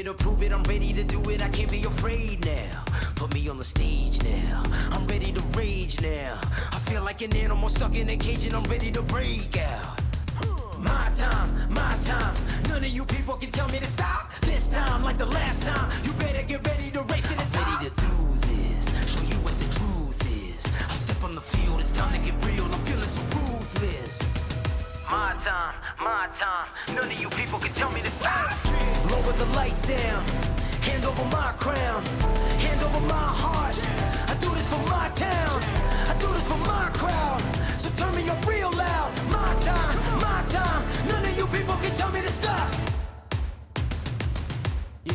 to prove it, I'm ready to do it, I can't be afraid now. Put me on the stage now, I'm ready to rage now. I feel like an animal stuck in a cage and I'm ready to break out. My time, none of you people can tell me to stop. This time, like the last time, you better get ready to race to the top. I'm ready to do this, show you what the truth is. I step on the field, it's time to get real, I'm feeling so ruthless. My time, none of you people can tell me to stop. Lower the lights down, hand over my crown, hand over my heart. I do this for my town, I do this for my crowd. So turn me up real loud. My time, none of you people can tell me to stop. Yeah.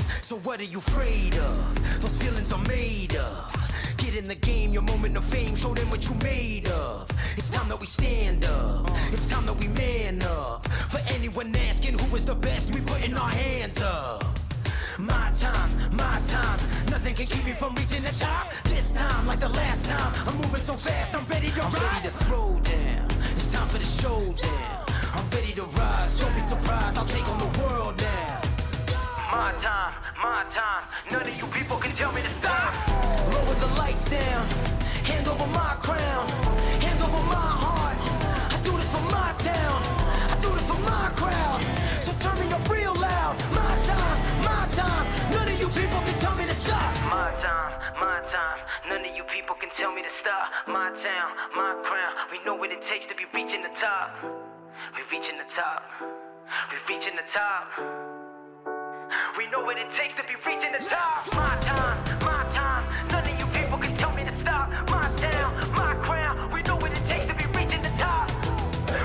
So what are you afraid of? Those feelings are made of. Get in the game, your moment of fame, show them what you made of. It's time that we stand up, it's time that we man up. For anyone asking who is the best, we putting our hands up. My time, nothing can keep me from reaching the top. This time, like the last time, I'm moving so fast, I'm ready to ride. I'm ready to throw down, it's time for the showdown. I'm ready to rise, don't be surprised, I'll take on the world now. My time, none of you people can tell me to stop. Lower the lights down, hand over my crown, hand over my heart. I do this for my town, I do this for my crowd. So turn me up real loud. My time, none of you people can tell me to stop. My time, none of you people can tell me to stop. My town, my crown, we know what it takes to be reaching the top. We're reaching the top, we're reaching the top. We know what it takes to be reaching the top. My time, none of you people can tell me to stop. My town, my crown, we know what it takes to be reaching the top.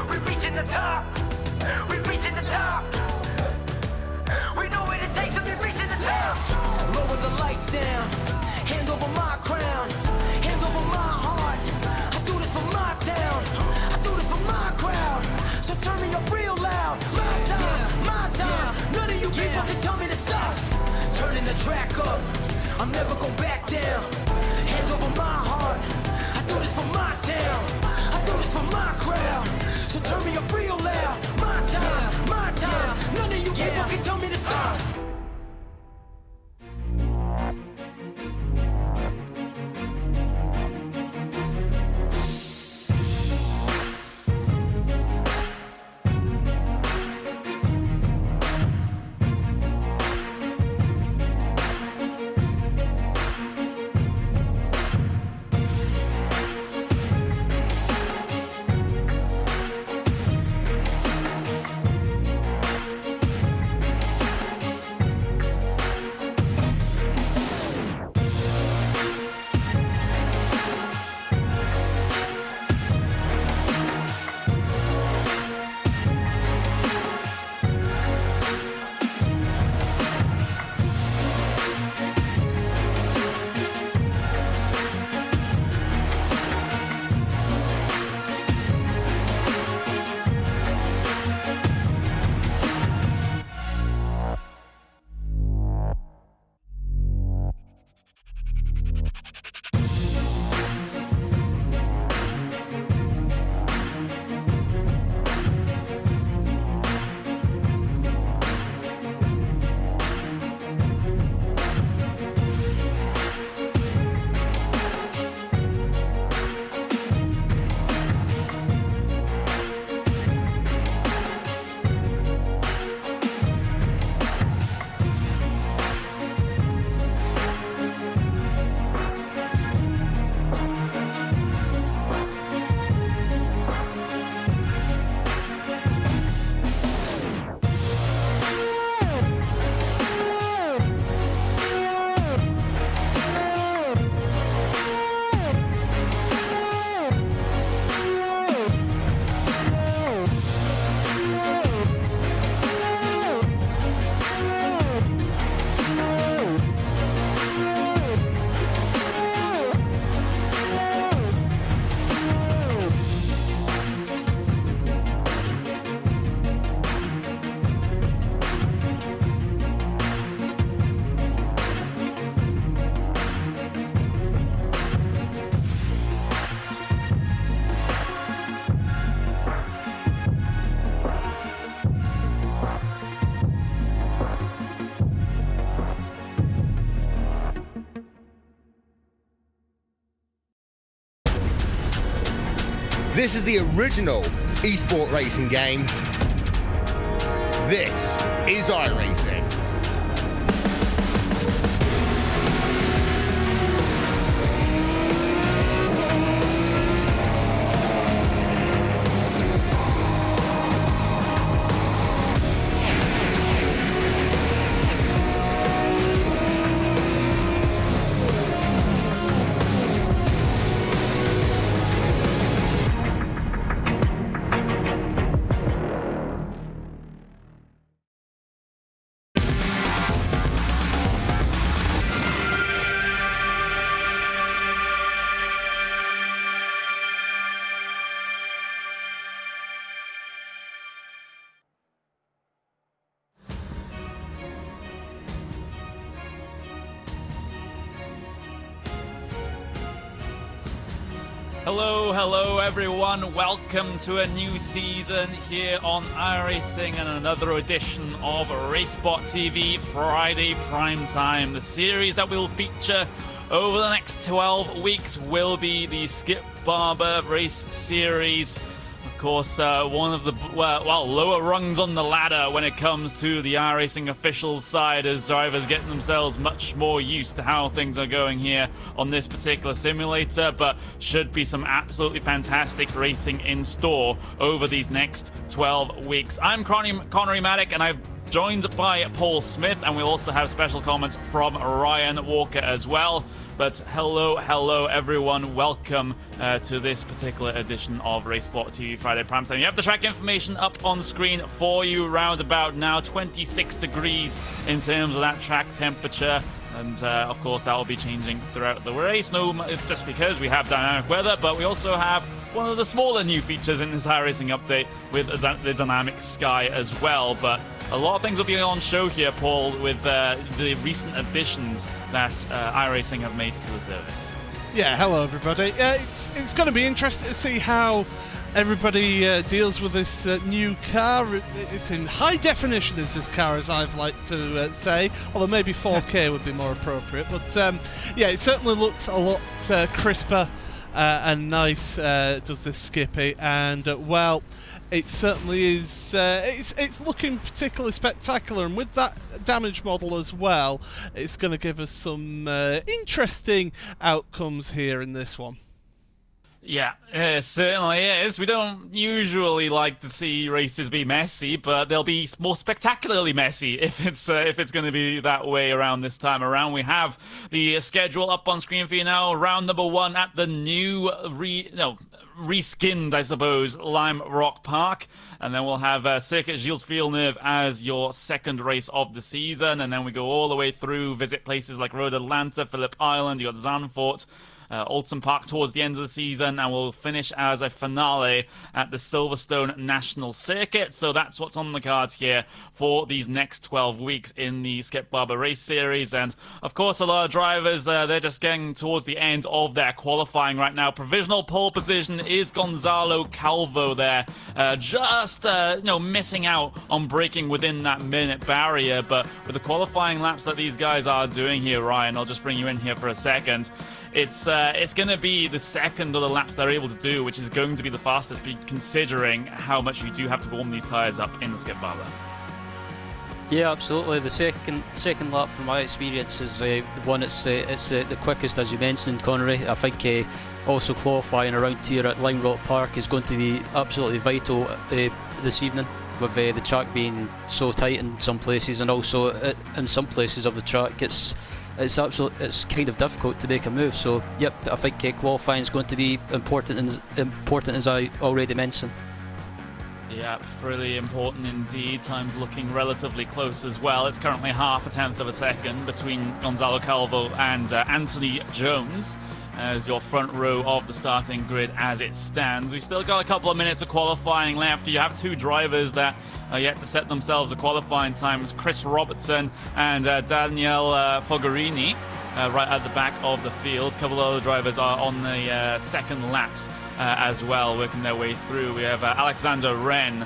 We're reaching the top, we're reaching the top. We know what it takes to be reaching the top. Lower the lights down, hand over my crown, hand over my heart. I do this for my town, I do this for my crowd. So turn me up real loud. My time, none of you people can tell me to stop. Turning the track up, I'm never going back down. Hand over my heart, I do this for my town, I do this for my crowd. So turn me up real loud. My time, none of you people can tell me to stop. This is the original esport racing game. This is iRacing. Hello everyone, welcome to a new season here on iRacing and another edition of RaceBot TV Friday Prime Time. The series that will feature over the next 12 weeks will be the Skip Barber Race Series. Of course, one of the lower rungs on the ladder when it comes to the iRacing officials side, as drivers getting themselves much more used to how things are going here on this particular simulator, but should be some absolutely fantastic racing in store over these next 12 weeks. I'm Connery Maddock, and I've joined by Paul Smith, and we'll also have special comments from Ryan Walker as well. But hello everyone, welcome to this particular edition of RaceBot TV Friday Primetime. You have the track information up on screen for you round about now, 26 degrees in terms of that track temperature. And of course that will be changing throughout the race. No, it's just because we have dynamic weather, but we also have one of the smaller new features in this iRacing update with the dynamic sky as well. But a lot of things will be on show here, Paul, with the recent additions that iRacing have made to the service. Yeah, hello everybody. It's going to be interesting to see how everybody deals with this new car. It's in high definition, is this car, as I've liked to say, although maybe 4K would be more appropriate. But yeah, it certainly looks a lot crisper and nice, does this Skippy, and well, it certainly is. It's looking particularly spectacular, and with that damage model as well, it's going to give us some interesting outcomes here in this one. Yeah, it certainly is. We don't usually like to see races be messy, but they'll be more spectacularly messy if it's going to be that way around this time around. We have the schedule up on screen for you now. Round number 1 at the new reskinned, I suppose, Lime Rock Park. And then we'll have Circuit Gilles Villeneuve as your second race of the season. And then we go all the way through, visit places like Road Atlanta, Phillip Island, you got Zandvoort, Alton Park towards the end of the season, and we'll finish as a finale at the Silverstone National Circuit. So that's what's on the cards here for these next 12 weeks in the Skip Barber Race Series. And of course, a lot of drivers, they're just getting towards the end of their qualifying right now. Provisional pole position is Gonzalo Calvo there, just missing out on breaking within that minute barrier. But with the qualifying laps that these guys are doing here, Ryan, I'll just bring you in here for a second. It's going to be the second of the laps they're able to do, which is going to be the fastest, considering how much you do have to warm these tyres up in the Skip Barber. Yeah, absolutely. The second lap, from my experience, is the one. It's the quickest, as you mentioned, Connery. I think also qualifying around here at Lime Rock Park is going to be absolutely vital this evening, with the track being so tight in some places, and also in some places of the track it's kind of difficult to make a move. So yep, I think qualifying is going to be important as I already mentioned. Yeah, really important indeed. Time's looking relatively close as well. It's currently half a tenth of a second between Gonzalo Calvo and Anthony Jones as your front row of the starting grid as it stands. We've still got a couple of minutes of qualifying left. You have two drivers that are yet to set themselves a qualifying time. It's Chris Robertson and Daniel Fogarini right at the back of the field. A couple of other drivers are on the second laps as well, working their way through. We have Alexander Wren.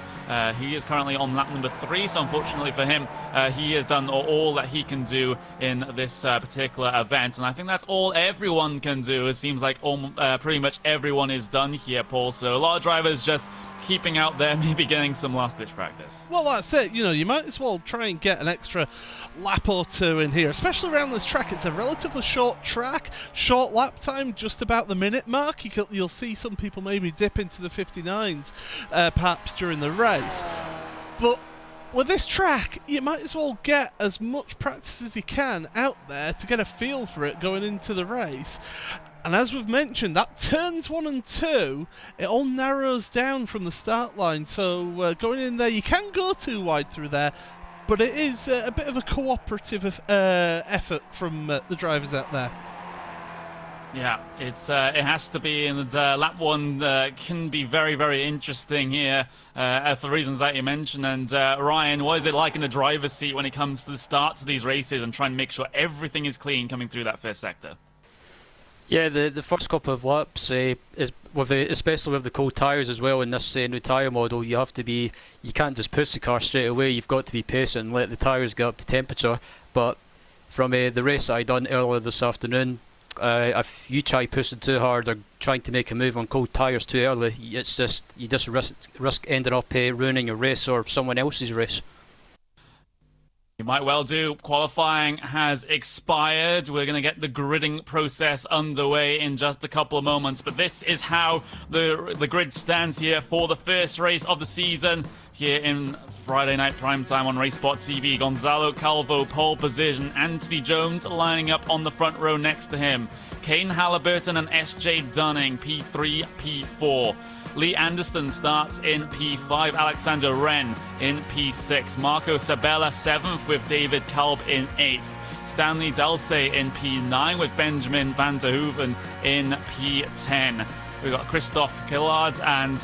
He is currently on lap number 3, so unfortunately for him, he has done all that he can do in this particular event, and I think that's all everyone can do. It seems like pretty much everyone is done here, Paul, so a lot of drivers just keeping out there, maybe getting some last-ditch practice. Well, that's it. You know, you might as well try and get an extra lap or two in here, especially around this track. It's a relatively short track, short lap time, just about the minute mark. You'll see some people maybe dip into the 59s perhaps during the race. But with this track, you might as well get as much practice as you can out there to get a feel for it going into the race. And as we've mentioned, that turns 1 and 2, it all narrows down from the start line. So going in there, you can go too wide through there, but it is a bit of a cooperative effort from the drivers out there. Yeah, it has to be, and lap 1 can be very, very interesting here for the reasons that you mentioned. And Ryan, what is it like in the driver's seat when it comes to the starts of these races and trying to make sure everything is clean coming through that first sector? Yeah, the first couple of laps, especially with the cold tyres as well in this new tyre model, you can't just push the car straight away. You've got to be patient and let the tyres get up to temperature. But from the race that I done earlier this afternoon, if you try pushing too hard or trying to make a move on cold tyres too early, you just risk ending up ruining your race or someone else's race. You might well do. Qualifying has expired. We're going to get the gridding process underway in just a couple of moments. But this is how the grid stands here for the first race of the season here in Friday night primetime on Racesport TV. Gonzalo Calvo, pole position. Anthony Jones lining up on the front row next to him. Kane Halliburton and SJ Dunning, P3, P4. Lee Anderson starts in P5, Alexander Wren in P6, Marco Sabella 7th with David Kalb in 8th, Stanley Delsey in P9 with Benjamin van der Hoeven in P10. We've got Christophe Killard and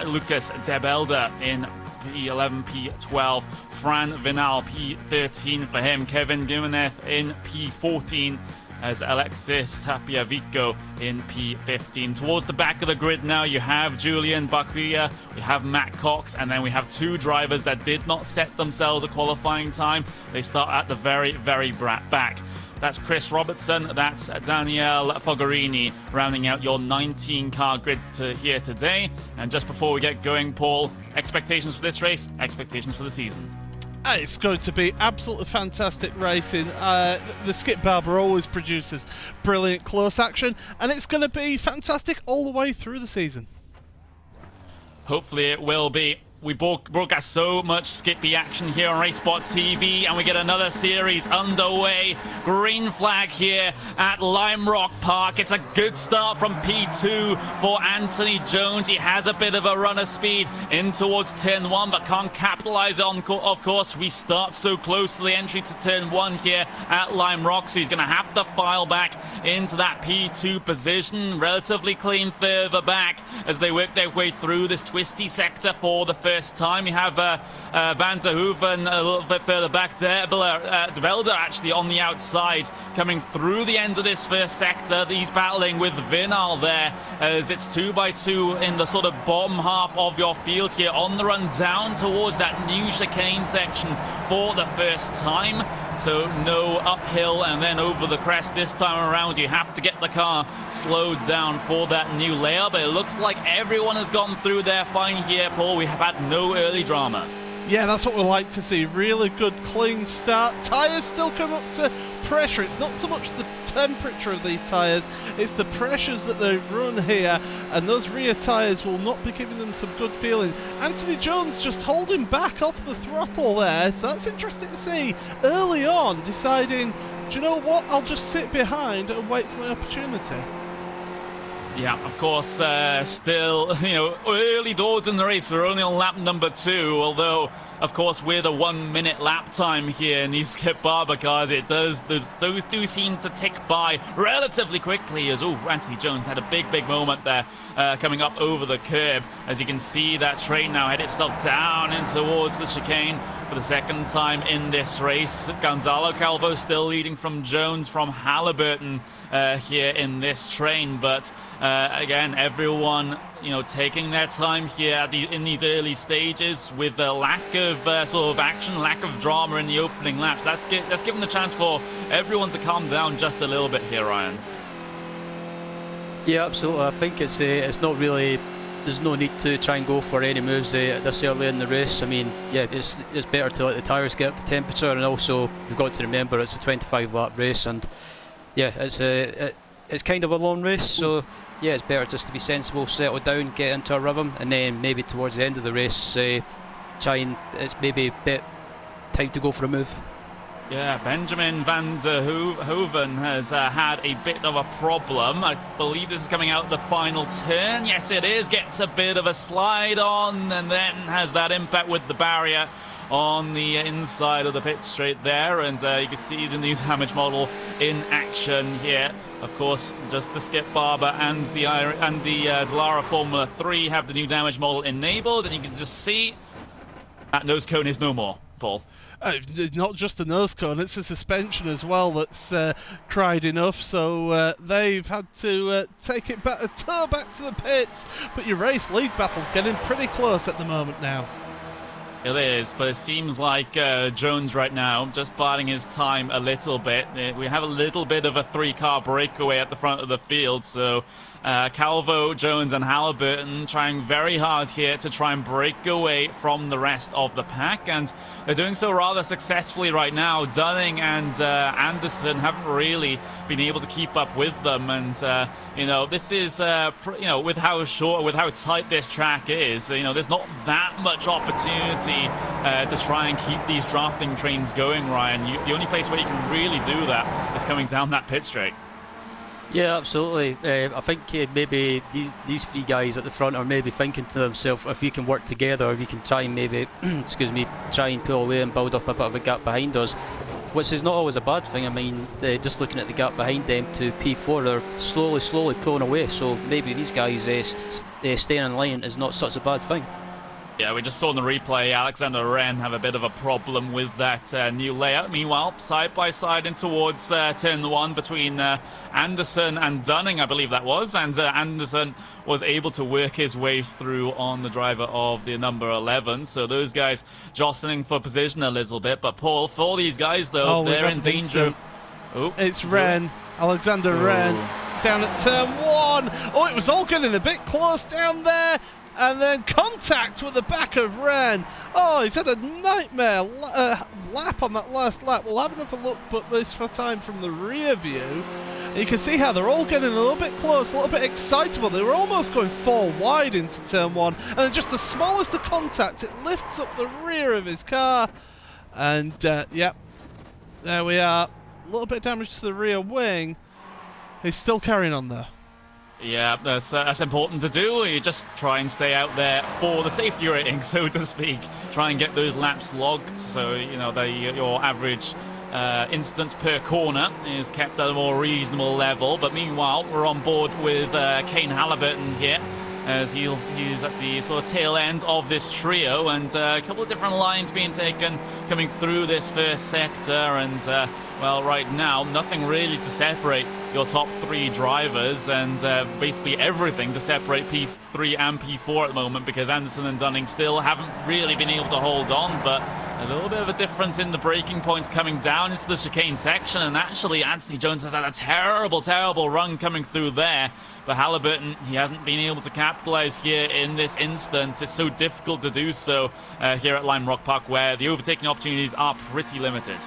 Lucas Debelder in P11, P12, Fran Vinal P13 for him, Kevin Gimenez in P14, as Alexis Tapiavico in P15. Towards the back of the grid now, you have Julian Bakuya, we have Matt Cox, and then we have 2 drivers that did not set themselves a qualifying time. They start at the very, very back. That's Chris Robertson, that's Daniel Fogarini, rounding out your 19-car grid here today. And just before we get going, Paul, expectations for this race, expectations for the season. It's going to be absolutely fantastic racing. The Skip Barber always produces brilliant close action, and it's going to be fantastic all the way through the season. Hopefully it will be. We broadcast so much Skippy action here on Racesport TV, and we get another series underway. Green flag here at Lime Rock Park. It's a good start from P2 for Anthony Jones. He has a bit of a runner speed in towards turn 1, but can't capitalize on, of course. We start so close to the entry to turn 1 here at Lime Rock, so he's going to have to file back into that P2 position. Relatively clean further back as they work their way through this twisty sector for the first time. You have Van der Hoeven a little bit further back. Debelder actually on the outside coming through the end of this first sector. He's battling with Vinal there as it's 2x2 in the sort of bottom half of your field here on the run down towards that new chicane section for the first time. So no uphill and then over the crest this time around. You have to get the car slowed down for that new layout, but it looks like everyone has gotten through there fine here, Paul. We have had no early drama. Yeah, that's what we like to see. Really good, clean start. Tyres still come up to pressure. It's not so much the temperature of these tyres, it's the pressures that they run here, and those rear tyres will not be giving them some good feeling. Anthony Jones just holding back off the throttle there, so that's interesting to see. Early on, deciding, do you know what, I'll just sit behind and wait for my opportunity. Yeah, of course, still, early doors in the race. We're only on lap number 2, although, of course, with a 1 minute lap time here in these Skip Barber cars, those do seem to tick by relatively quickly as, Anthony Jones had a big moment there coming up over the curb. As you can see, that train now head itself down and towards the chicane for the second time in this race. Gonzalo Calvo still leading from Jones, from Halliburton here in this train, but again, everyone taking their time here in these early stages with a lack of sort of action, lack of drama in the opening laps. That's given the chance for everyone to calm down just a little bit here, Ryan. Yeah, absolutely. I think it's not really. There's no need to try and go for any moves this early in the race. I mean, yeah, it's better to let the tyres get up to temperature, and also we've got to remember it's a 25-lap race, and yeah, it's kind of a long race, so yeah, it's better just to be sensible, settle down, get into a rhythm, and then maybe towards the end of the race, it's maybe a bit time to go for a move. Yeah, Benjamin van der Hoeven has had a bit of a problem. I believe this is coming out the final turn. Yes, it is. Gets a bit of a slide on and then has that impact with the barrier on the inside of the pit straight there. And you can see the new damage model in action here. Of course, just the Skip Barber and the Dallara Formula 3 have the new damage model enabled. And you can just see that nose cone is no more, Paul. Not just the nose cone, it's the suspension as well that's cried enough, so they've had to take it back, a tow back to the pits. But your race lead battle's getting pretty close at the moment now. It is, but it seems like Jones right now just biding his time a little bit. We have a little bit of a 3-car breakaway at the front of the field, so Calvo, Jones and Halliburton trying very hard here to try and break away from the rest of the pack, and they're doing so rather successfully right now. Dunning and Anderson haven't really been able to keep up with them, and this is with how tight this track is, there's not that much opportunity to try and keep these drafting trains going, Ryan. The only place where you can really do that is coming down that pit straight. Yeah, absolutely. I think maybe these 3 guys at the front are maybe thinking to themselves, if we can work together, we can try and maybe, try and pull away and build up a bit of a gap behind us, which is not always a bad thing. I mean, just looking at the gap behind them to P4, they're slowly pulling away, so maybe these guys staying in line is not such a bad thing. Yeah, we just saw in the replay Alexander Wren have a bit of a problem with that new layout. Meanwhile, side by side in towards turn 1 between Anderson and Dunning, I believe that was. And Anderson was able to work his way through on the driver of the number 11. So those guys jostling for position a little bit. But Paul, for these guys, though, they're in danger. It's Wren, Alexander Wren, down at turn 1. Oh, it was all getting a bit close down there. And then contact with the back of Wren. Oh, he's had a nightmare lap on that last lap. We'll have another look, but this for time from the rear view. And you can see how they're all getting a little bit close, a little bit excitable. They were almost going 4 wide into turn 1. And then just the smallest of contact, it lifts up the rear of his car. And, yep, there we are. A little bit of damage to the rear wing. He's still carrying on there. Yeah, that's important to do. You just try and stay out there for the safety rating, so to speak. Try and get those laps logged, so your average instance per corner is kept at a more reasonable level. But meanwhile, we're on board with Kane Halliburton here, as he's at the sort of tail end of this trio, and a couple of different lines being taken coming through this first sector, and well, right now nothing really to separate your top 3 drivers, and basically everything to separate P3 and P4 at the moment, because Anderson and Dunning still haven't really been able to hold on. But a little bit of a difference in the braking points coming down into the chicane section, and actually Anthony Jones has had a terrible run coming through there. But Halliburton, he hasn't been able to capitalize here in this instance. It's so difficult to do so here at Lime Rock Park, where the overtaking opportunities are pretty limited.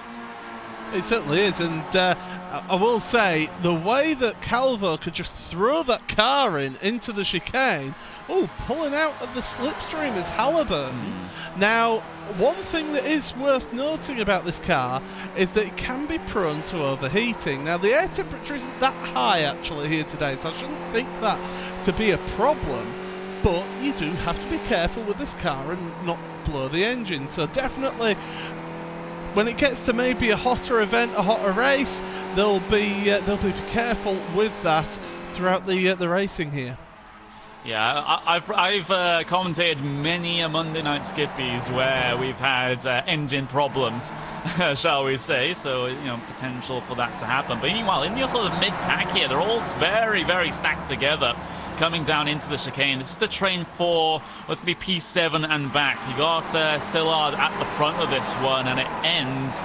It certainly is, and I will say, the way that Calvo could just throw that car into the chicane, pulling out of the slipstream is Halliburton. Now, one thing that is worth noting about this car is that it can be prone to overheating. Now, the air temperature isn't that high actually here today, so I shouldn't think that to be a problem, but you do have to be careful with this car and not blow the engine. So definitely, when it gets to maybe a hotter event, a hotter race, they'll be careful with that throughout the racing here. Yeah, I've commentated many a Monday Night Skippies where we've had engine problems, shall we say, so potential for that to happen. But meanwhile, in your sort of mid-pack here, they're all very, very stacked together. coming down into the chicane. This is the train for what's going to be P7 and back. You got Sillard at the front of this one, and it ends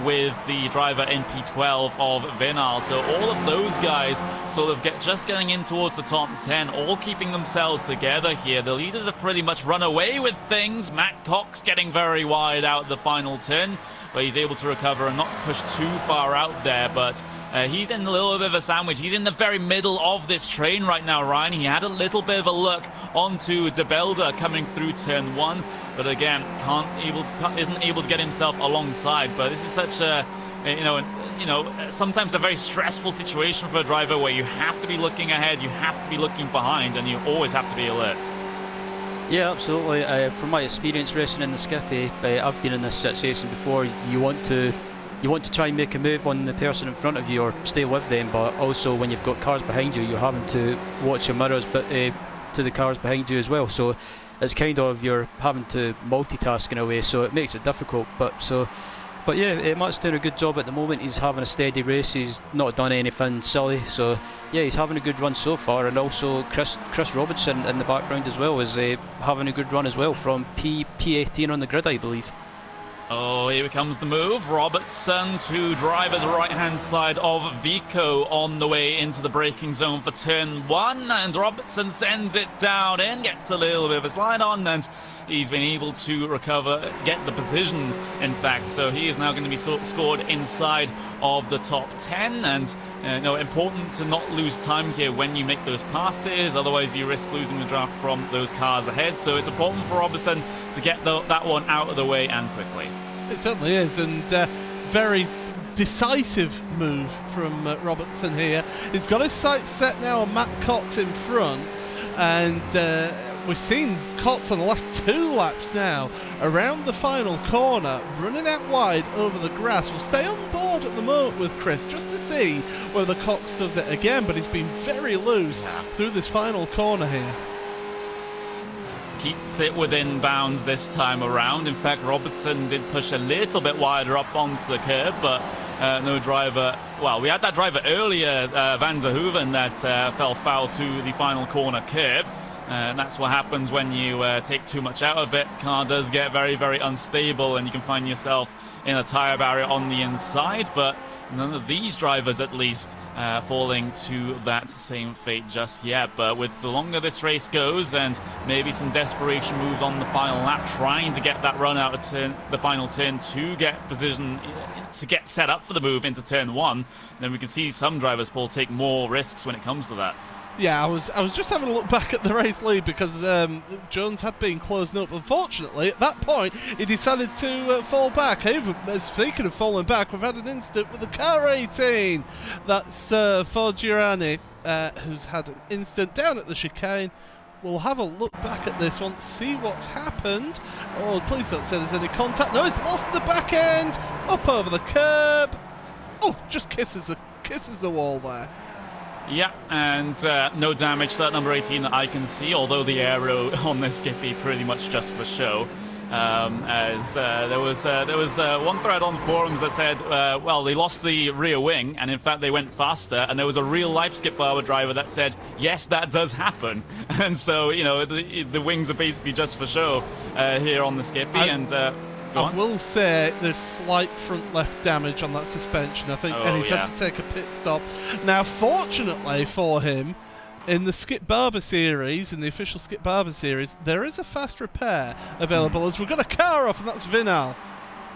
with the driver in P12 of Vinal. So all of those guys sort of just getting in towards the top 10, all keeping themselves together here. The leaders have pretty much run away with things. Matt Cox getting very wide out the final turn, but he's able to recover and not push too far out there, but he's in a little bit of a sandwich. He's in the very middle of this train right now, Ryan. He had a little bit of a look onto De Belder coming through turn 1, but again, isn't able to get himself alongside. But this is such a, sometimes a very stressful situation for a driver where you have to be looking ahead, you have to be looking behind, and you always have to be alert. Yeah, absolutely. From my experience racing in the Skippy, I've been in this situation before. You want to try and make a move on the person in front of you or stay with them, but also when you've got cars behind you, you're having to watch your mirrors, but to the cars behind you as well. So it's kind of, you're having to multitask in a way, so it makes it difficult. But yeah, Matt's doing a good job at the moment. He's having a steady race. He's not done anything silly. So yeah, he's having a good run so far. And also Chris Robinson in the background as well is having a good run as well from P18 on the grid, I believe. Oh, here comes the move. Robertson to driver's right-hand side of Vico on the way into the braking zone for turn 1. And Robertson sends it down in, gets a little bit of a slide on, and he's been able to recover, get the position, in fact. So he is now going to be scored inside of the top 10. And important to not lose time here when you make those passes. Otherwise, you risk losing the draft from those cars ahead. So it's important for Robertson to get that one out of the way and quickly. It certainly is, and very decisive move from Robertson here. He's got his sights set now on Matt Cox in front, and we've seen Cox on the last 2 laps now around the final corner, running out wide over the grass. We'll stay on board at the moment with Chris just to see whether Cox does it again, but he's been very loose through this final corner here. Keeps it within bounds this time around. In fact, Robertson did push a little bit wider up onto the curb, but no driver. Well, we had that driver earlier, Van der Hoeven, that fell foul to the final corner curb. And that's what happens when you take too much out of it. Car does get very, very unstable, and you can find yourself in a tyre barrier on the inside, but none of these drivers, at least, falling to that same fate just yet. But with the longer this race goes, and maybe some desperation moves on the final lap, trying to get that run out of the final turn to get position, to get set up for the move into turn 1, then we can see some drivers, Paul, take more risks when it comes to that. Yeah, I was just having a look back at the race lead because Jones had been closing up. Unfortunately, at that point, he decided to fall back. Speaking of falling back, we've had an incident with the car 18. That's Forgiani, who's had an incident down at the chicane. We'll have a look back at this one, see what's happened. Oh, please don't say there's any contact. No, he's lost the back end, up over the curb. Oh, just kisses the wall there. Yeah, and no damage to that number 18 that I can see, although the aero on this Skippy pretty much just for show. As there was one thread on forums that said, well, they lost the rear wing, and in fact they went faster, and there was a real-life Skip Barber driver that said, yes, that does happen. And so, the wings are basically just for show here on the Skippy, I will say there's slight front left damage on that suspension, I think, and he's had to take a pit stop. Now, fortunately for him, in the Skip Barber series, in the official Skip Barber series, there is a fast repair available as we've got a car off, and that's Vinal.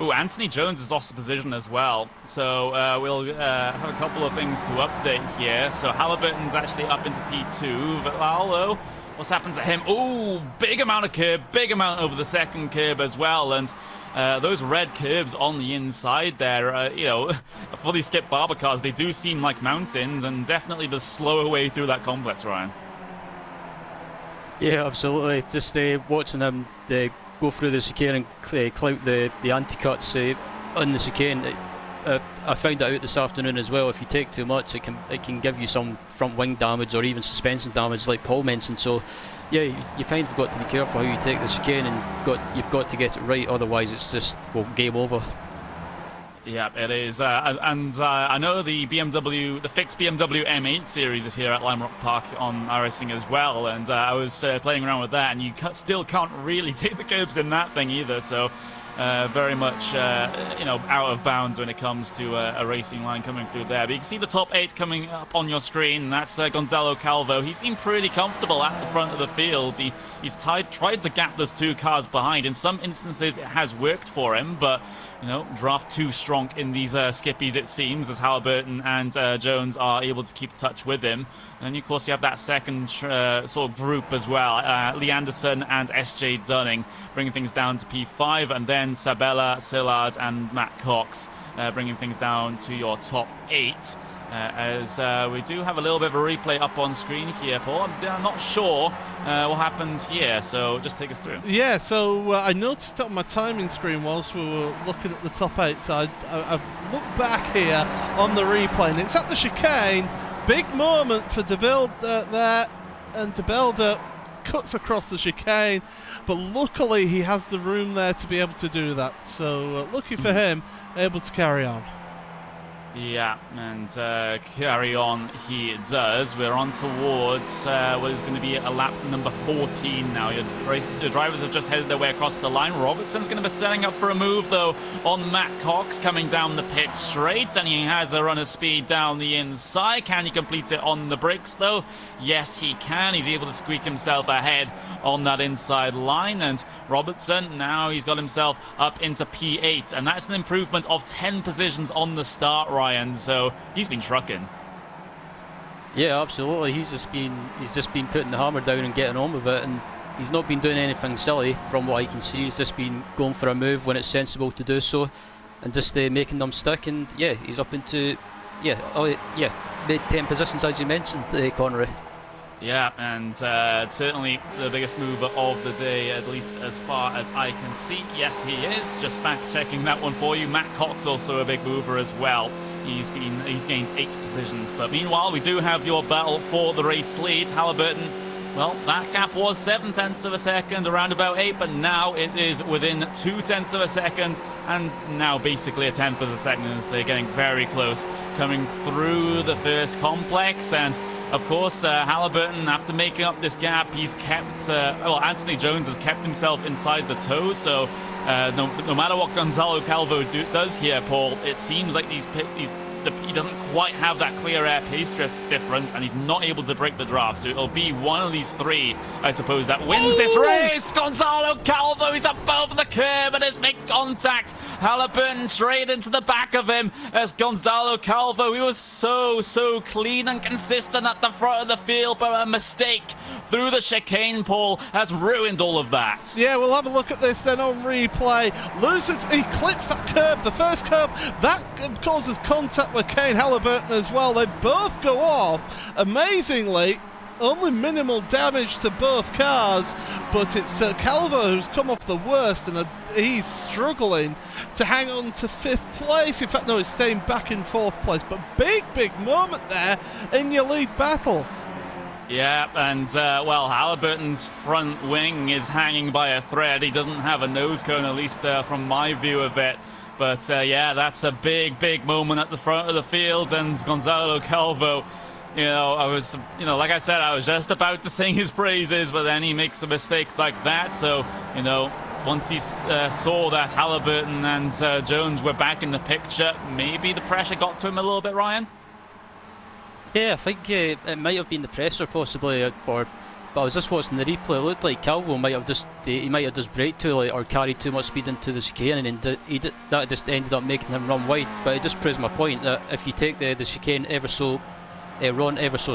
Oh, Anthony Jones has lost the position as well. So we'll have a couple of things to update here. So Halliburton's actually up into P2. Although, what's happened to him? Oh, big amount of curb, big amount over the second curb as well. And those red curbs on the inside there, for these Skip Barber cars, they do seem like mountains, and definitely the slower way through that complex, Ryan. Yeah, absolutely. Just watching them go through the chicane and clout the anti-cuts on the chicane. I found that out this afternoon as well. If you take too much, it can give you some front wing damage or even suspension damage, like Paul mentioned. So yeah, you kind of got to be careful how you take the chicane, and you've got to get it right, otherwise it's just, well, game over. Yeah, it is. I know the fixed BMW M8 series is here at Lime Rock Park on iRacing as well, and I was playing around with that, and you still can't really take the curbs in that thing either, so very much, out of bounds when it comes to a racing line coming through there. But you can see the top 8 coming up on your screen. That's Gonzalo Calvo. He's been pretty comfortable at the front of the field. He's tried to gap those 2 cars behind. In some instances, it has worked for him, but draft too strong in these skippies, it seems, as Halliburton and Jones are able to keep touch with him. And then, of course, you have that second sort of group as well. Lee Anderson and SJ Dunning bringing things down to P5, and then Sabella, Sillard, and Matt Cox bringing things down to your top 8. As we do have a little bit of a replay up on screen here, Paul. I'm not sure what happens here, so just take us through. Yeah, so I noticed on my timing screen whilst we were looking at the top 8, so I've looked back here on the replay, and it's at the chicane. Big moment for De Bilder there, and De Bilder cuts across the chicane, but luckily he has the room there to be able to do that, so lucky for him, able to carry on. Yeah, and carry on he does. We're on towards what is going to be a lap number 14 now. Your drivers have just headed their way across the line. Robertson's going to be setting up for a move, though, on Matt Cox coming down the pit straight, and he has a runner speed down the inside. Can he complete it on the brakes, though? Yes, he can. He's able to squeak himself ahead on that inside line, and Robertson, now he's got himself up into P8, and that's an improvement of 10 positions on the start, Ryan, so he's been trucking. Yeah, absolutely. He's just been putting the hammer down and getting on with it, and he's not been doing anything silly from what I can see. He's just been going for a move when it's sensible to do so, and just making them stick. And yeah, he's up into mid 10 positions, as you mentioned, Connery. Yeah, and certainly the biggest mover of the day, at least as far as I can see. Yes, he is. Just fact-checking that one for you. Matt Cox also a big mover as well. He's gained 8 positions. But meanwhile, we do have your battle for the race lead. Halliburton, well, that gap was 7/10 of a second, around about 8, but now it is within 2/10 of a second, and now basically a 10th of a second as they're getting very close, coming through the first complex. And of course, Halliburton, after making up this gap, he's kept, Anthony Jones has kept himself inside the tow, so no matter what Gonzalo Calvo does here, Paul, it seems like he doesn't quite have that clear air pace difference, and he's not able to break the draft, so it'll be one of these 3, I suppose, that wins this race. Gonzalo Calvo is above the curb and has made contact. Halliburton straight into the back of him as Gonzalo Calvo, he was so clean and consistent at the front of the field, but a mistake through the chicane, Paul, has ruined all of that. Yeah, we'll have a look at this then on replay. He clips that curb, the first curb, that causes contact with Kane Halliburton as well. They both go off. Amazingly, only minimal damage to both cars, but it's Calvo who's come off the worst, and he's struggling to hang on to 5th place. In fact, no, he's staying back in 4th place, but big moment there in your lead battle. Yeah, and Halliburton's front wing is hanging by a thread. He doesn't have a nose cone, at least from my view of it. But yeah, that's a big moment at the front of the field, and Gonzalo Calvo, like I said, I was just about to sing his praises, but then he makes a mistake like that. So, once he saw that Halliburton and Jones were back in the picture, maybe the pressure got to him a little bit, Ryan? Yeah, I think it might have been the pressure possibly, but I was just watching the replay. It looked like Calvo might have just braked too late or carried too much speed into the chicane, and that just ended up making him run wide. But it just proves my point that if you take the chicane ever so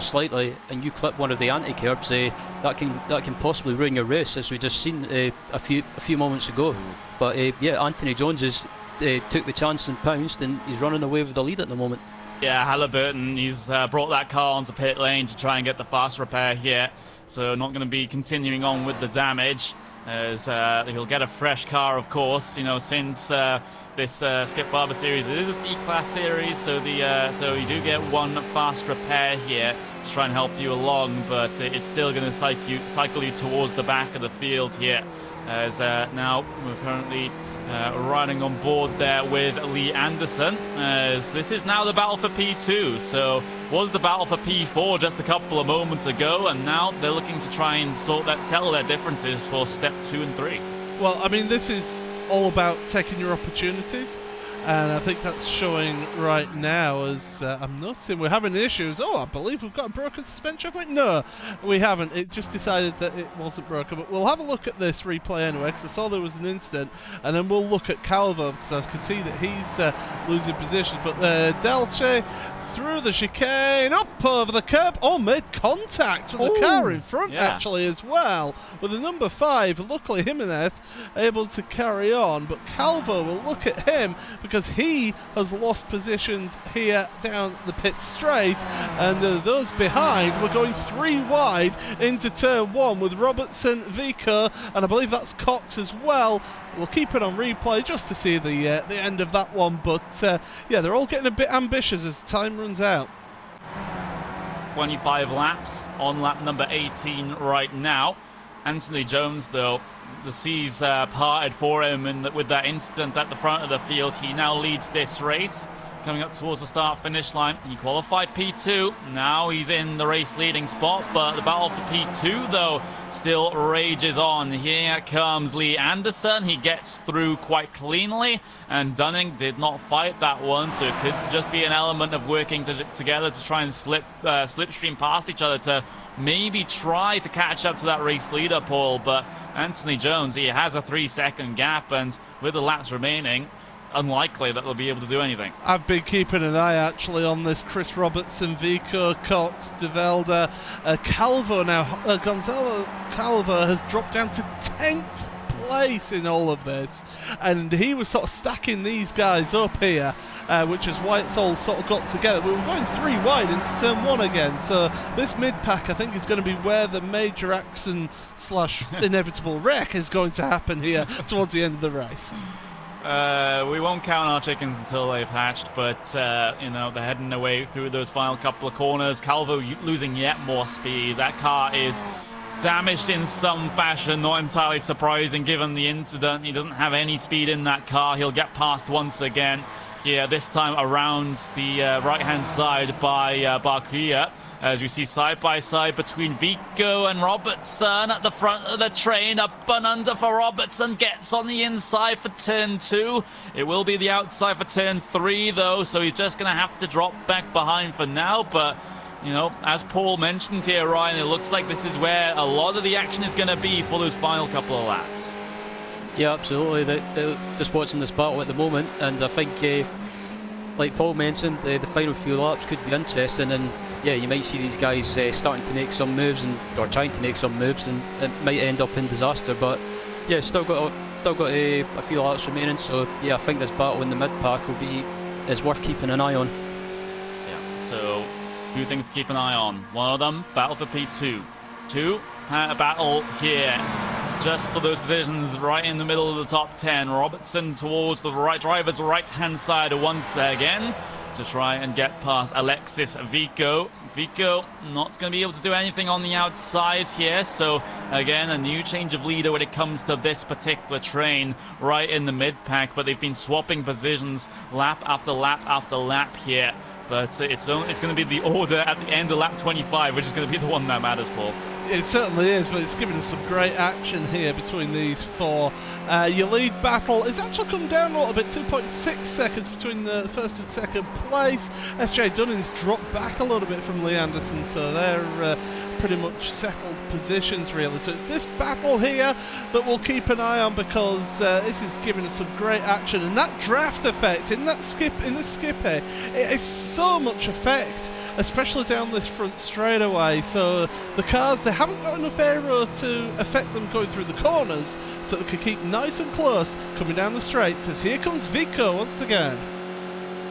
slightly and you clip one of the anti-curbs, that can possibly ruin your race, as we just seen a few moments ago. But Anthony Jones took the chance and pounced, and he's running away with the lead at the moment. Yeah, Halliburton, he's brought that car onto pit lane to try and get the fast repair here, so not going to be continuing on with the damage, as he'll get a fresh car, of course, since this Skip Barber series, it is a T-Class series, so you do get one fast repair here to try and help you along, but it's still going to cycle you towards the back of the field here, as now we're currently riding on board there with Lee Anderson, as this is now the battle for P2. So was the battle for P4 just a couple of moments ago, and now they're looking to try and settle their differences for step 2 and 3. Well, I mean, this is all about taking your opportunities, and I think that's showing right now, as I'm noticing we're having issues. Oh, I believe we've got a broken suspension point. No, we haven't. It just decided that it wasn't broken. But we'll have a look at this replay anyway, because I saw there was an incident, and then we'll look at Calvo, because I can see that he's losing positions. But Delche through the chicane, up over the curb, made contact with the car in front, actually, as well, with the number 5, luckily Jimenez, able to carry on. But Calvo, will look at him, because he has lost positions here down the pit straight, and those behind were going 3 wide into turn 1 with Robertson, Vico, and I believe that's Cox as well. We'll keep it on replay just to see the end of that one, but yeah, they're all getting a bit ambitious as time runs out. 25 laps on lap number 18 right now. Anthony Jones, though, the seas parted for him with that incident at the front of the field. He now leads this race. Coming up towards the start-finish line. He qualified P2. Now he's in the race leading spot, but the battle for P2, though, still rages on. Here comes Lee Anderson. He gets through quite cleanly, and Dunning did not fight that one, so it could just be an element of working together to try and slipstream past each other to maybe try to catch up to that race leader, Paul. But Anthony Jones, he has a 3-second gap, and with the laps remaining, unlikely that they'll be able to do anything. I've been keeping an eye actually on this. Chris Robertson, Vico, Cox, De Velde, Calvo now. Gonzalo Calvo has dropped down to 10th place in all of this, and he was sort of stacking these guys up here, which is why it's all sort of got together. We were going 3 wide into turn 1 again, so this mid-pack I think is going to be where the major accident / inevitable wreck is going to happen here towards the end of the race. We won't count our chickens until they've hatched, but you know, they're heading away through those final couple of corners. Calvo losing yet more speed. That car is damaged in some fashion, not entirely surprising given the incident. He doesn't have any speed in that car. He'll get past once again here, this time around the right-hand side by Barquilla. As we see side by side between Vico and Robertson at the front of the train. Up and under for Robertson. Gets on the inside for turn 2. It will be the outside for turn 3, though, so he's just going to have to drop back behind for now. But, you know, as Paul mentioned here, Ryan, it looks like this is where a lot of the action is going to be for those final couple of laps. Yeah, absolutely. They're just watching this battle at the moment, and I think, like Paul mentioned, the final few laps could be interesting, and yeah, you might see these guys starting to make some moves or trying to make some moves, and it might end up in disaster. But yeah, still got a few laps remaining. So yeah, I think this battle in the mid pack is worth keeping an eye on. Yeah. So 2 things to keep an eye on. One of them, battle for P2. 2, battle here, just for those positions right in the middle of the top 10. Robertson towards the driver's right-hand side once again, to try and get past Alexis Vico. Vico not going to be able to do anything on the outside here, so again a new change of leader when it comes to this particular train right in the mid-pack, but they've been swapping positions lap after lap after lap here. But it's going to be the order at the end of lap 25, which is going to be the one that matters, Paul. It certainly is, but it's giving us some great action here between these 4. Your lead battle is actually come down a little bit, 2.6 seconds between the first and second place. SJ Dunning's dropped back a little bit from Lee Anderson, so they're pretty much settled positions really. So it's this battle here that we'll keep an eye on, because this is giving us some great action, and that draft effect in the skippy, it is so much effect, especially down this front straightaway. So the cars, they haven't got enough aero to affect them going through the corners, so they can keep nice and close coming down the straights. As here comes Vico once again.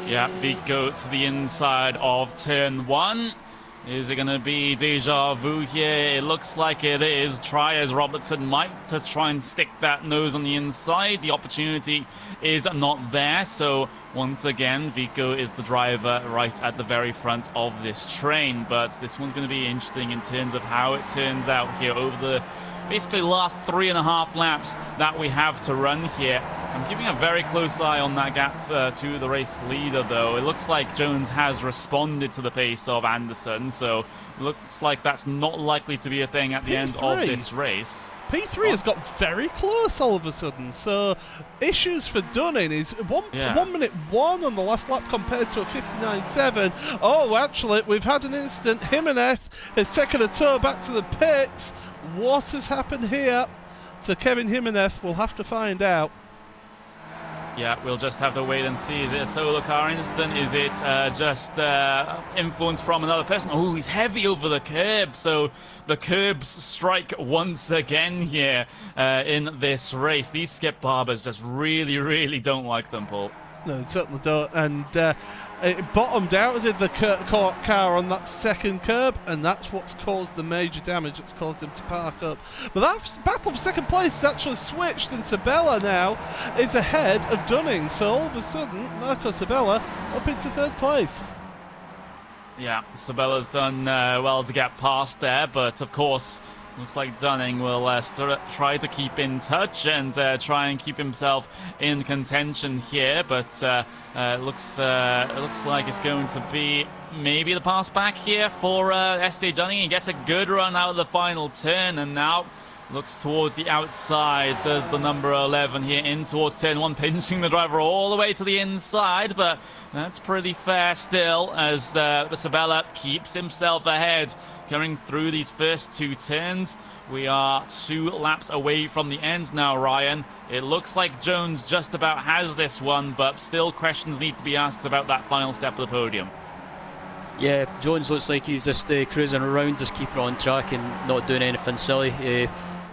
Yeah, Vico to the inside of turn 1. Is it going to be deja vu here? It looks like it is. Try as Robertson might to try and stick that nose on the inside. The opportunity is not there. So once again, Vico is the driver right at the very front of this train. But this one's going to be interesting in terms of how it turns out here over the basically last 3.5 laps that we have to run here. I'm keeping a very close eye on that gap to the race leader, though. It looks like Jones has responded to the pace of Anderson, so it looks like that's not likely to be a thing at the end of this race. P3 has got very close all of a sudden, so issues for Dunning is 1 minute 1 on the last lap compared to a 59.7. Oh, actually, we've had an incident. Jimenez has taken a tour back to the pits. What has happened here to Kevin Jimenez? We'll have to find out. Yeah, we'll just have to wait and see. Is it a solo car incident? Is it just influence from another person? Oh, he's heavy over the curb. So the curbs strike once again here in this race. These skip Barbers just really, really don't like them, Paul. No, they certainly don't. And it bottomed out of the car on that second curb, and that's what's caused the major damage. It's caused him to park up. But that battle for second place has actually switched, and Sabella now is ahead of Dunning. So all of a sudden, Marco Sabella up into third place. Yeah, Sabella's done well to get past there, but of course, looks like Dunning will try to keep in touch and try and keep himself in contention here, but it looks like it's going to be maybe the pass back here for SJ Dunning. He gets a good run out of the final turn, and now looks towards the outside. There's the number 11 here in towards turn 1, pinching the driver all the way to the inside, but that's pretty fair still as Sabella keeps himself ahead coming through these first 2 turns. We are 2 laps away from the end now, Ryan. It looks like Jones just about has this one, but still questions need to be asked about that final step of the podium. Yeah, Jones looks like he's just cruising around, just keeping on track and not doing anything silly.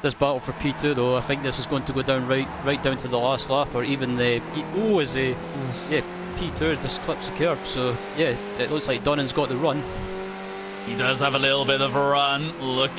This battle for P2, though, I think this is going to go down right down to the last lap, or even P2 just clips the curb. So yeah, it looks like Dunning's got the run. He does have a little bit of a run. Look,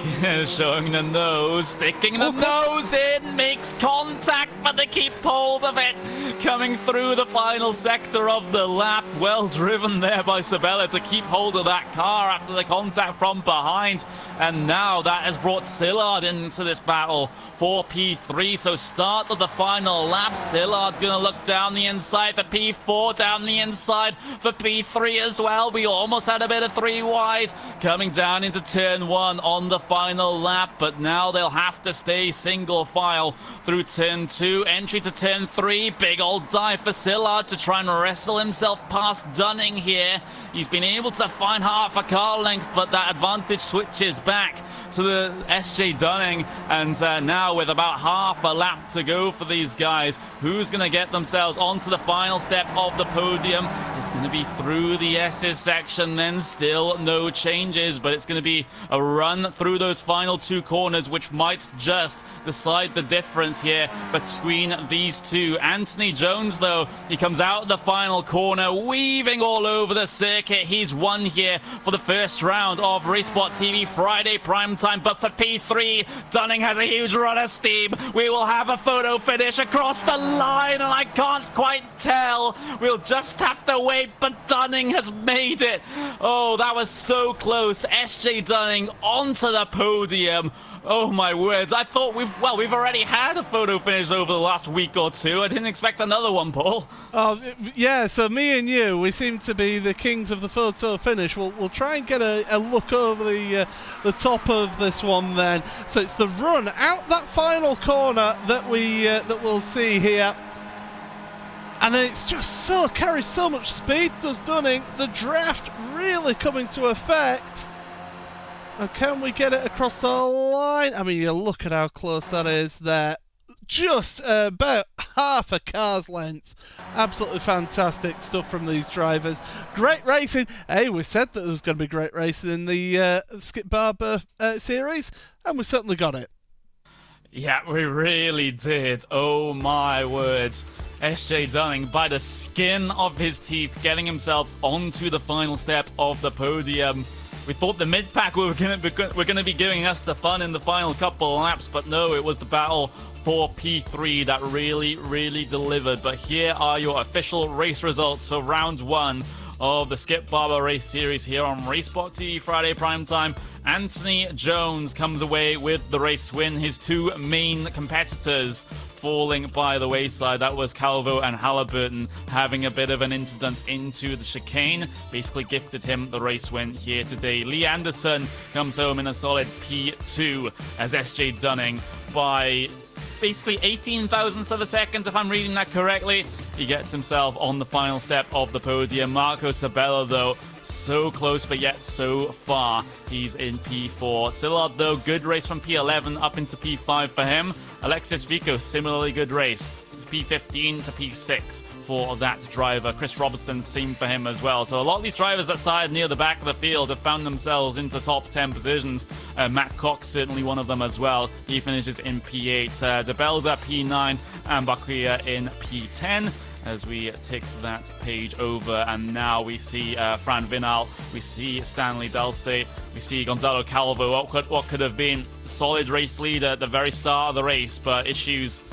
showing the nose, sticking the nose in, makes contact, but they keep hold of it. Coming through the final sector of the lap. Well driven there by Sabella to keep hold of that car after the contact from behind. And now that has brought Sillard into this battle for P3. So start of the final lap. Sillard going to look down the inside for P4, down the inside for P3 as well. We almost had a bit of 3 wide. Coming down into turn 1 on the final lap, but now they'll have to stay single file through turn 2. Entry to turn 3, big old dive for Sillard to try and wrestle himself past Dunning here. He's been able to find half a car length, but that advantage switches back to the SJ Dunning, and now with about half a lap to go for these guys, who's going to get themselves onto the final step of the podium? It's going to be through the S's section, then still no changes, but it's going to be a run through those final 2 corners, which might just decide the difference here between these two. Anthony Jones, though, he comes out of the final corner, weaving all over the circuit. He's won here for the first round of RaceSport TV Friday prime time, but for P3, Dunning has a huge run of steam. We will have a photo finish across the line, and I can't quite tell. We'll just have to wait, but Dunning has made it. Oh, that was so close. SJ Dunning onto the podium. Oh my words, I thought we've already had a photo finish over the last week or 2. I didn't expect another one, Paul. Oh, yeah, so me and you, we seem to be the kings of the photo finish. We'll try and get a look over the top of this one then. So it's the run out that final corner that we'll see here. And then it's just carries so much speed, does Dunning. The draft really coming to effect. And can we get it across the line? I mean, you look at how close that is there. Just about half a car's length. Absolutely fantastic stuff from these drivers. Great racing. Hey, we said that there was going to be great racing in the Skip Barber series, and we certainly got it. Yeah, we really did. Oh my words. SJ Dunning, by the skin of his teeth, getting himself onto the final step of the podium. We thought the mid-pack were going to be giving us the fun in the final couple of laps, but no, it was the battle for P3 that really, really delivered. But here are your official race results for round 1 of the Skip Barber Race Series here on Racebot TV Friday primetime. Anthony Jones comes away with the race win. His two main competitors falling by the wayside. That was Calvo and Halliburton having a bit of an incident into the chicane. Basically gifted him the race win here today. Lee Anderson comes home in a solid P2 as SJ Dunning by basically 18 thousandths of a second, if I'm reading that correctly. He gets himself on the final step of the podium. Marco Sabella, though, so close but yet so far. He's in P4. Sillard, though, good race from P11 up into P5 for him. Alexis Vico, similarly good race. P15 to P6 for that driver. Chris Robertson, same for him as well. So a lot of these drivers that started near the back of the field have found themselves into top 10 positions. Matt Cox, certainly one of them as well. He finishes in P8. DeBelda, P9, and Bakuya in P10. As we tick that page over, and now we see Fran Vinal, we see Stanley Delsey, we see Gonzalo Calvo. What could have been solid race lead at the very start of the race, but issues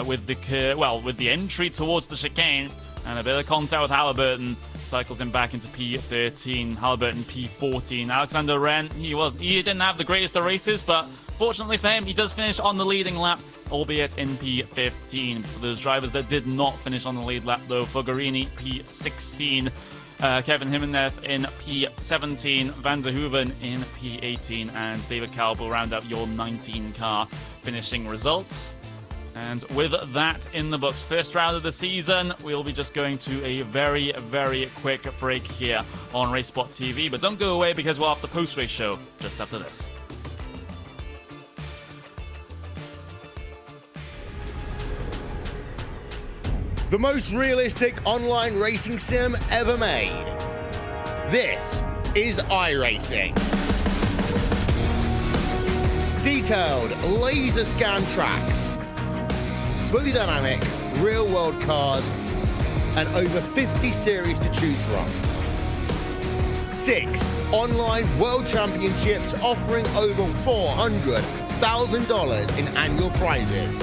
with the entry towards the chicane and a bit of contact with Halliburton cycles him back into P13. Halliburton P14. Alexander Wren, he didn't have the greatest of races, but fortunately for him, he does finish on the leading lap, albeit in P15. For those drivers that did not finish on the lead lap, though, Fogarini P16, Kevin Jimenez in P17, Van der Hoeven in P18, and David Calvo round out your 19 car finishing results. And with that in the books, first round of the season, we'll be just going to a very, very quick break here on Racebot TV. But don't go away, because we'll have the post-race show just after this. The most realistic online racing sim ever made. This is iRacing. Detailed laser scan tracks, fully dynamic, real-world cars, and over 50 series to choose from. 6 online world championships offering over $400,000 in annual prizes.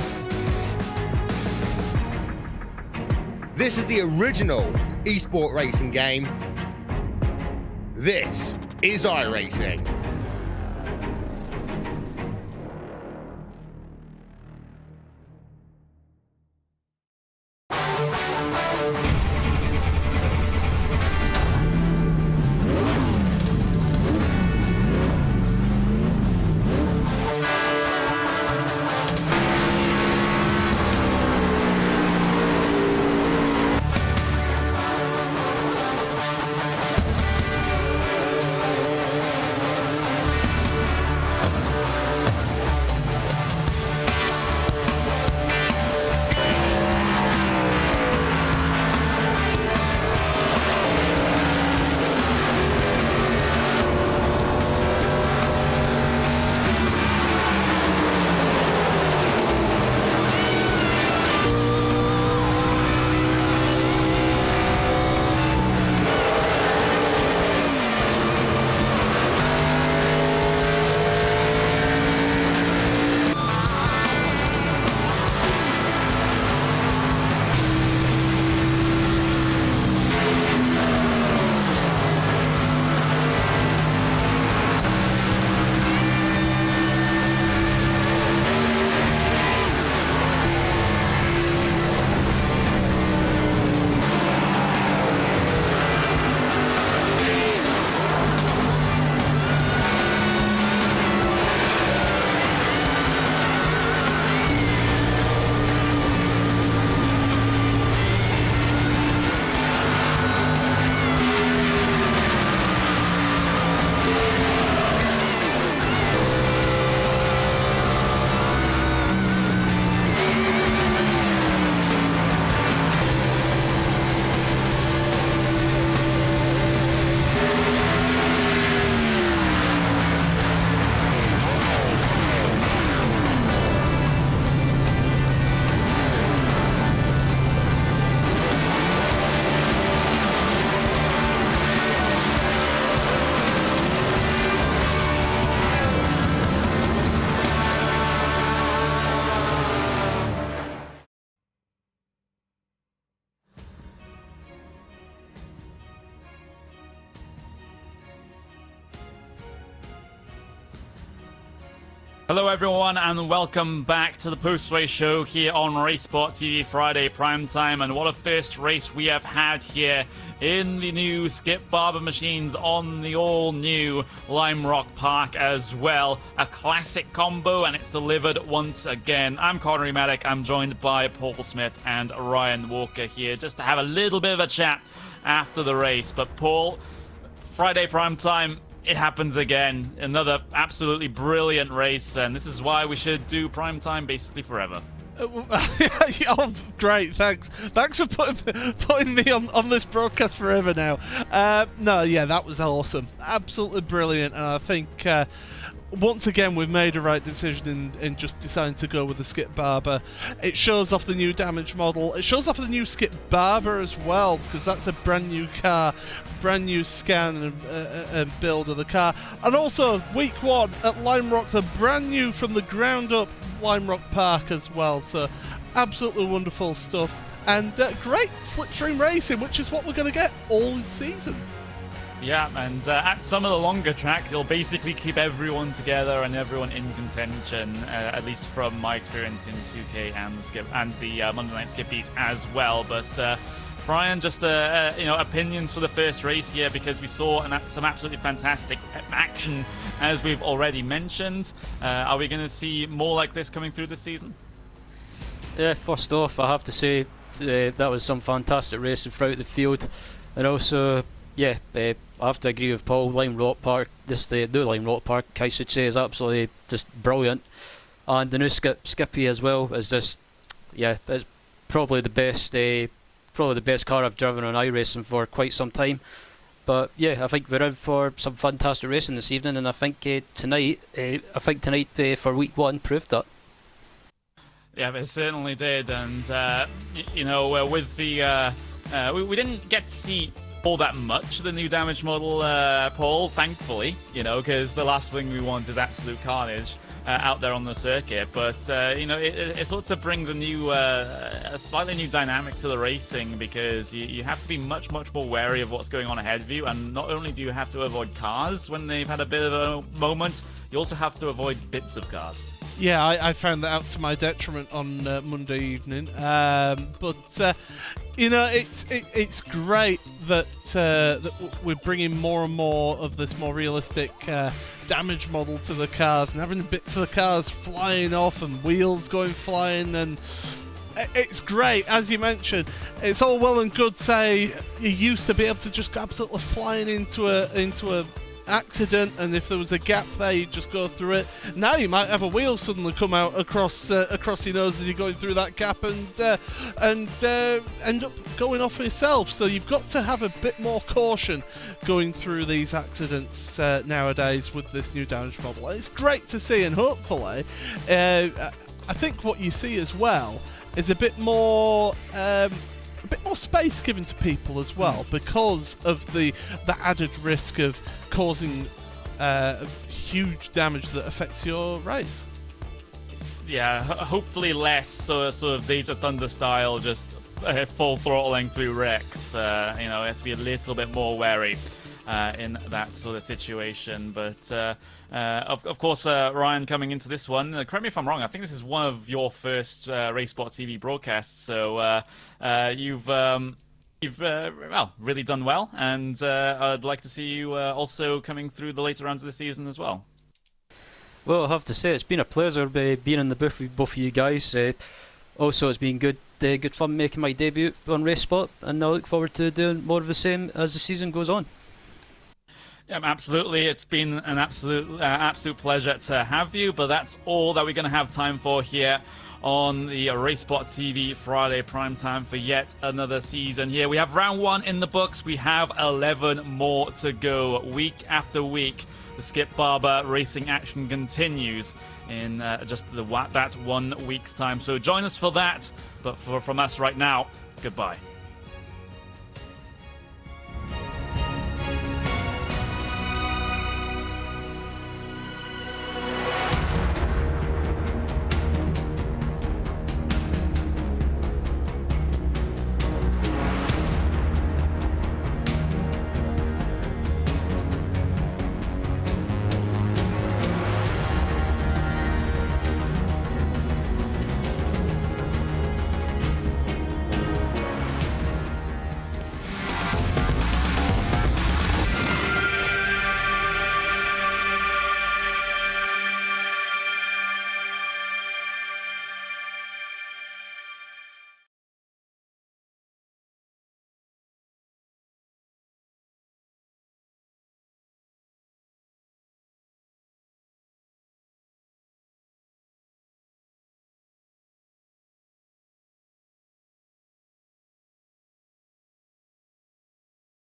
This is the original esport racing game. This is iRacing. Hello everyone and welcome back to the post-race show here on Racesport TV Friday primetime, and what a first race we have had here in the new Skip Barber machines on the all-new Lime Rock Park as well. A classic combo, and it's delivered once again. I'm Connery Maddock, I'm joined by Paul Smith and Ryan Walker here just to have a little bit of a chat after the race. But Paul, Friday primetime, it happens again. Another absolutely brilliant race, and this is why we should do primetime basically forever. Oh, great! Thanks for putting me on this broadcast forever now. No, yeah, that was awesome, absolutely brilliant, and I think once again we've made a right decision in just deciding to go with the Skip Barber. It shows off the new damage model. It shows off the new Skip Barber as well, because that's a brand new car, brand new scan and build of the car. And also week one at Lime Rock, the brand new from the ground up Lime Rock Park as well. So absolutely wonderful stuff, and great slipstream racing, which is what we're going to get all season. Yeah, and at some of the longer tracks, you'll basically keep everyone together and everyone in contention, at least from my experience in 2K and the Monday Night Skippies as well. But Brian, just opinions for the first race here, because we saw some absolutely fantastic action, as we've already mentioned. Are we going to see more like this coming through this season? Yeah, first off, I have to say that was some fantastic racing throughout the field, and also, yeah, I have to agree with Paul. Lime Rock Park, the new Lime Rock Park, I should say, is absolutely just brilliant, and the new Skippy as well is just, yeah, it's probably the best car I've driven on iRacing for quite some time. But yeah, I think we're in for some fantastic racing this evening, and I think tonight for week one proved that. Yeah, it certainly did, and with the we didn't get to see all that much of the new damage model, Paul, thankfully, because the last thing we want is absolute carnage out there on the circuit. But it sort of brings a slightly new dynamic to the racing, because you have to be much more wary of what's going on ahead of you, and not only do you have to avoid cars when they've had a bit of a moment, you also have to avoid bits of cars. Yeah, I found that out to my detriment on Monday evening. It's great that we're bringing more and more of this more realistic damage model to the cars, and having bits of the cars flying off and wheels going flying, and it's great. As you mentioned, it's all well and good, say you used to be able to just go absolutely flying into a accident, and if there was a gap there, you just go through it. Now you might have a wheel suddenly come out across your nose as you're going through that gap, and end up going off yourself. So you've got to have a bit more caution going through these accidents nowadays with this new damage model. It's great to see, and hopefully I think what you see as well is a bit more space given to people as well, because of the added risk of causing huge damage that affects your race. Yeah, hopefully less sort of Days of Thunder style, just full throttling through wrecks. You have to be a little bit more wary in that sort of situation. But of course, Ryan, coming into this one, correct me if I'm wrong, I think this is one of your first Racesport TV broadcasts, so you've really done well, and I'd like to see you also coming through the later rounds of the season as well. Well, I have to say, it's been a pleasure being in the booth with both of you guys. Also, it's been good fun making my debut on Racesport, and I look forward to doing more of the same as the season goes on. Yeah, absolutely. It's been an absolute pleasure to have you, but that's all that we're going to have time for here on the Racesport TV Friday primetime for yet another season here. We have round one in the books. We have 11 more to go. Week after week, the Skip Barber racing action continues in just that 1 week's time. So join us for that. But from us right now, goodbye.